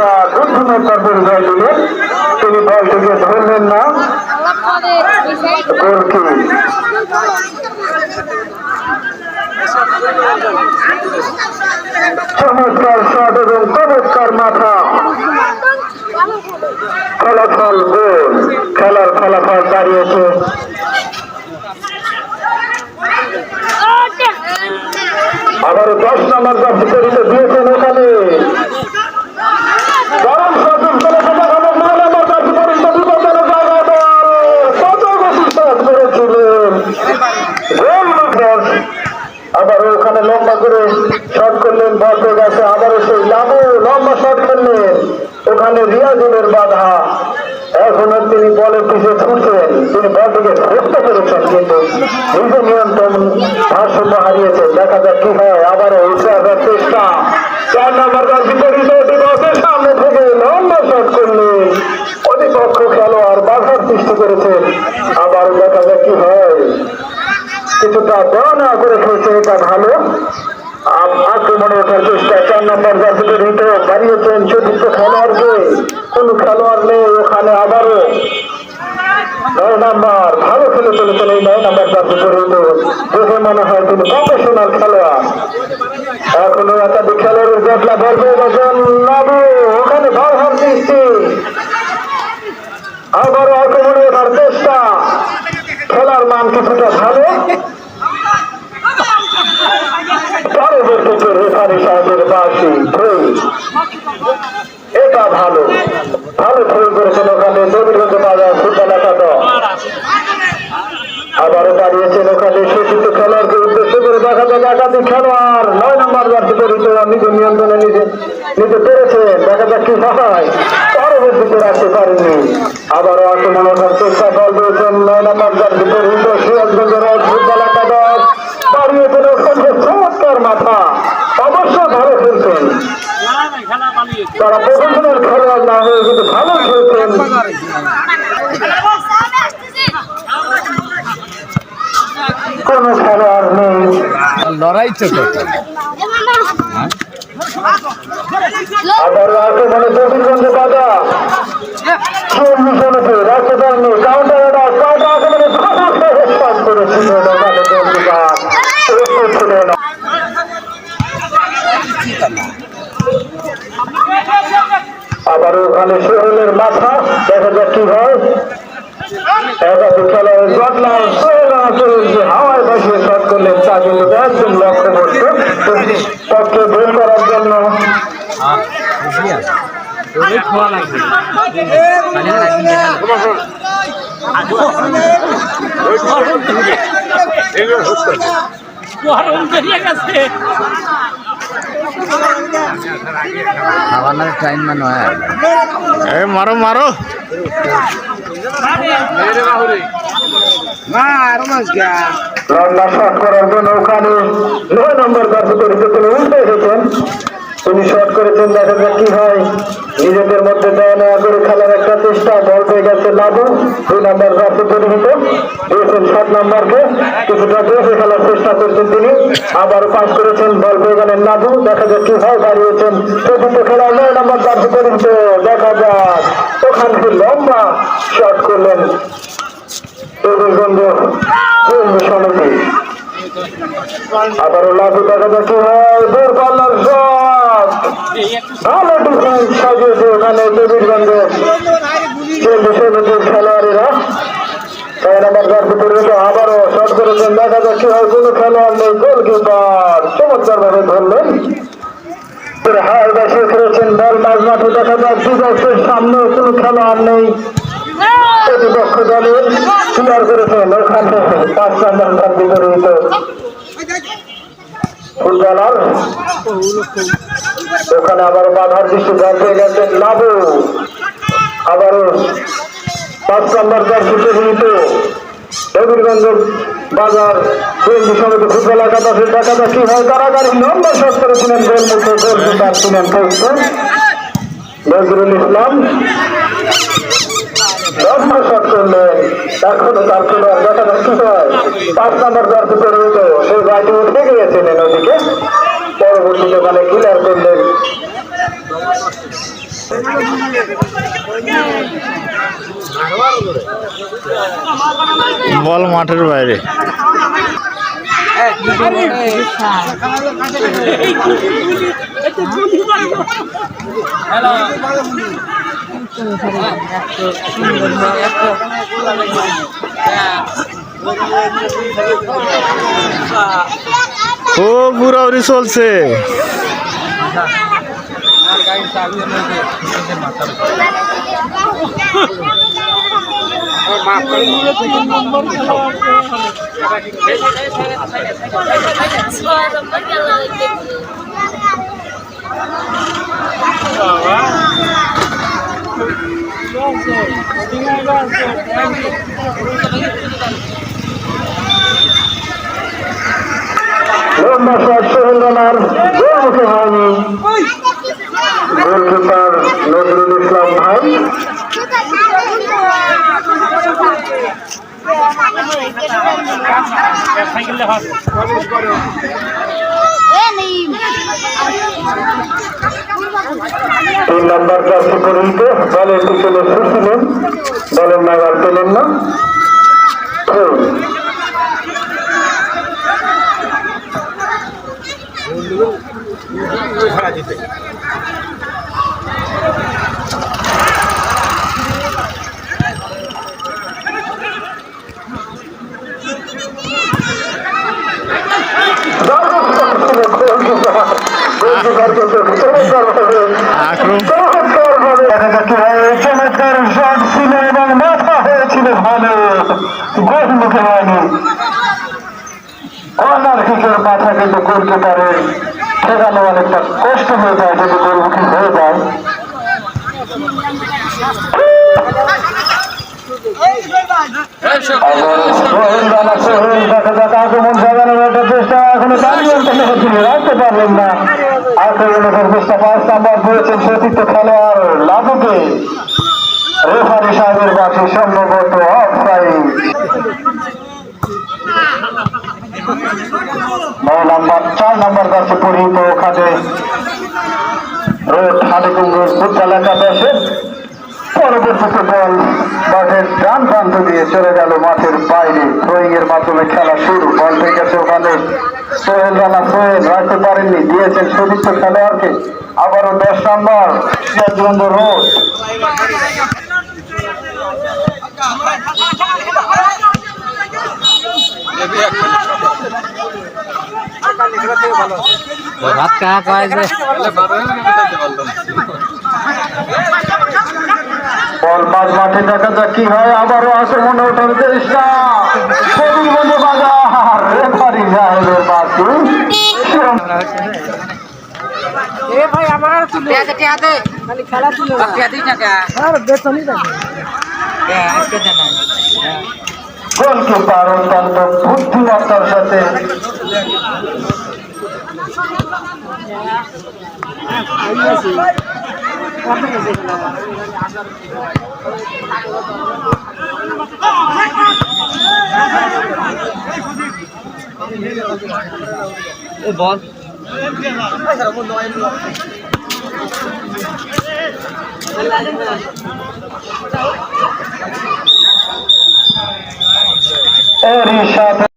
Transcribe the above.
কিছুটা বুদ্ধিমত্তার পরিচয় দিলেন, তিনি বলটিকে ধরলেন না। গোলকি চমৎকার শট এবং চমৎকার মাথা, ফলাফল গোল। খেলার ফলাফল দাঁড়িয়েছে আবারও 10 নম্বর জার্সি পরিচয় দিয়েছেন ওখানে। গরম শট চলেছে, 9 নম্বর জার্সি পরিচয় বিপজ্জনক জায়গায় কত বেশি শট করেছিলেন। গোল মাত্র আবারও ওখানে লম্বা করে শট করলেন, বল পেয়ে গেছে। আবারও সেই লাভু লম্বা শট করলেন, ওখানে রিয়াজুলের বাধা। এখনো তিনি বলের পিছিয়ে ছুটছেন, তিনি বলটিকে ধরতে পেরেছেন কিন্তু নিজে নিয়ন্ত্রণ ভারসাম্য হারিয়েছেন। দেখা যাক কি হয়। আবারও উঠে আসার চেষ্টা, 4 নম্বর জার্সি পরিচয় দিবসের সামনে থেকে লম্বা শট করলেন, প্রতিপক্ষ খেলোয়াড় বাধার সৃষ্টি করেছেন। আবার দেখা যাক কি হয়। কিছুটা বর্ণনা করে খেয়েছে, এটা ভালো। আক্রমণে ওঠার চেষ্টা, 4 নম্বর জার্সিতে ঋত বাড়িয়েছেন চতুর্থ খেলোয়াড়কে, কোন খেলোয়াড় নেই ওখানে। আবারও 9 নম্বর ভালো খেলে চলেছেন এই 9 নম্বর জার্সিতে ঋত, দেখে মনে হয় তিনি প্রফেশনাল খেলোয়াড়। এখনো একাধিক খেলোয়াড়ের জটলা বলবে লাভু, ওখানে বাধার সৃষ্টি। আবারও আক্রমণে ওঠার চেষ্টা, খেলার মান কিছুটা ভালো। পরবর্তীতে রেফারি সাহেবের বাসি এটা ভালো ভালো থ্রো করেছেন ওখানে নবীগঞ্জ বাজার ফুটবল একাদশ। আবারও দাঁড়িয়েছেন ওখানে সুচিত খেলোয়াড়কে উদ্দেশ্য করে। দেখা যাক একাধিক খেলোয়াড় 9 নম্বর জার্সি পরিচিত নিজের নিয়ন্ত্রণে নিতে পেরেছেন। দেখা যাক কি হয়। পরবর্তীতে রাখতে পারেননি। আবারও আক্রমণ ওঠার চেষ্টা, বল পেয়েছেন 9 নম্বর জার্সি পরিচিত সিরাজগঞ্জের ফুটবল একাদশ। দাঁড়িয়েছেন ওখানে চমৎকার মাথা, অবশ্য ভালো খেলছেন। তারা প্রফেশনাল খেলোয়াড় না হয়ে কিন্তু ভালো খেলছেন। কোন খেলোয়াড় নেই, লড়াই তো আবার আক্রমণে নবীগঞ্জ বাজার রাখতে পারেনি। কাউন্টার আক্রমণে করেছিলেন ছিলেন। আবার ওখানে সোহেলের মাথা, দেখা যাক কি হয়। একাধিক খেলোয়াড়ের জটলা, সোহেল হাওয়ায় বসিয়ে শট করলেন, তা কিন্তু একদম লক্ষ্য করছে পক্ষে ভুল করার জন্য। টাইম মানে মারো মারো লম্বা শট করার জন্য ওখানে 9 নম্বর জার্সি পরিচিত তিনি উল্টে এসেছেন, তিনি শট করেছেন। দেখা যাক কি হয়। নিজেদের মধ্যে দেওয়া নেওয়া করে খেলার একটা চেষ্টা, বল পেয়ে গেছে লাভু 2 নম্বর জার্সি পরিচিত দিয়েছেন 7 নম্বরকে, কিছুটা বেশি খেলার চেষ্টা করছেন তিনি। আবার পাস করেছেন, বল পেয়ে গেলেন লাভু। দেখা যাক কি হয়। দাঁড়িয়েছেন চতুর্থ খেলায় 9 নম্বর জার্সি পরিচিত। দেখা যাক ওখান থেকে লম্বা শট করলেন সমিতি। আবারও লাভু, দেখা যাক কি হয়। দূর পাল্লার শট, ভালো ডিফেন্স সাজিয়েছে ওখানে নবীগঞ্জের সমিতির খেলোয়াড়েরা। 6 নম্বর জার্সি পরিচিত আবারও শট করেছেন। দেখা যাক কি হয়। কোনো খেলোয়াড় নেই, গোলকিপার চমৎকার ভাবে ধরলেন, হায় বসে ফিরেছেন বল মাঝ মাঠে। দেখা যাক বিপক্ষের সামনে কোনো খেলোয়াড় নেই, প্রতিপক্ষ দলের ক্লিয়ার করেছেন ওখানে 5 নম্বর জার্সি পরিচিত ফুটবলার। ওখানে আবার বাধার দৃষ্টি বল পেয়ে গেছেন লাভু। আবারও 5 নম্বর জার্সি পরিচিত নবীগঞ্জ বাজার সমিতি ফুটবল একাদশের। দেখা যাক কি হয়। কারাগারি নম্বর শট করেছিলেন গোলমুখে, গোলকিপার ছিলেন নজরুল ইসলাম। লম্বা শট করলেন, এখনো তার খেলোয়াড়। দেখা যাক কি হয়। 5 নম্বর জার্সি পরিচিত সেই গাড়িটি উঠে গিয়েছিলেন ওদিকে, পরবর্তীতে মানে ক্লিয়ার করলেন বল মাঠের বাইরে। ও ঘুরাউরি চলছে। লম্বা শট সোহেল রানার গোলমুখে হয়নি। গোলকিপার নজরুল ইসলাম ভাই। তিন নম্বর জার্সি পরিহিত দলের পিছনে ছুটছিলেন, দলের নাগাল পেলেন না। চমৎকার শট ছিল এবং মাথা হয়েছিল ভালো, গোলমুখে হয়নি। কর্নার কিকের মাথা কিন্তু গোলকিপারের ঠেকানো অনেকটা কষ্ট হয়ে যায় যদি গোলমুখী হয়ে যায়। আক্রমণ সাজানোর একটা চেষ্টা এখনো রাখতে পারলেন না। আক্রমণের চেষ্টা 5 নাম্বার দিয়েছেন সতীর্থ খেলোয়াড় লাভুকে। রেফারি সাহেবের কাছে সম্ভবত অফসাইড। 4 নাম্বার কাছে পরিহিত ওখানে রোড হাটিকুঙ্গুর ফুটবল একাদশে। পরবর্তীতে বল মাঠের ডান প্রান্ত দিয়ে চলে গেল মাঠের বাইরে। থ্রোয়িং এর মাধ্যমে খেলা শুরু। বল পেয়ে গেছে ওখানে সোহেল রানা। সোহেল রাখতে পারেননি, দিয়েছেন সতীর্থ খেলোয়াড়কে। আবারও 10 নাম্বার রোড। বল মাঝ মাঠে, দেখা যাক কি হয়। আবারও আক্রমণে ওঠার চেষ্টা, বন্ধু বাজার রেফারি সাহেবের বাকি। গোলকিপার অত্যন্ত বুদ্ধিমত্তার সাথে বল এরই সাথে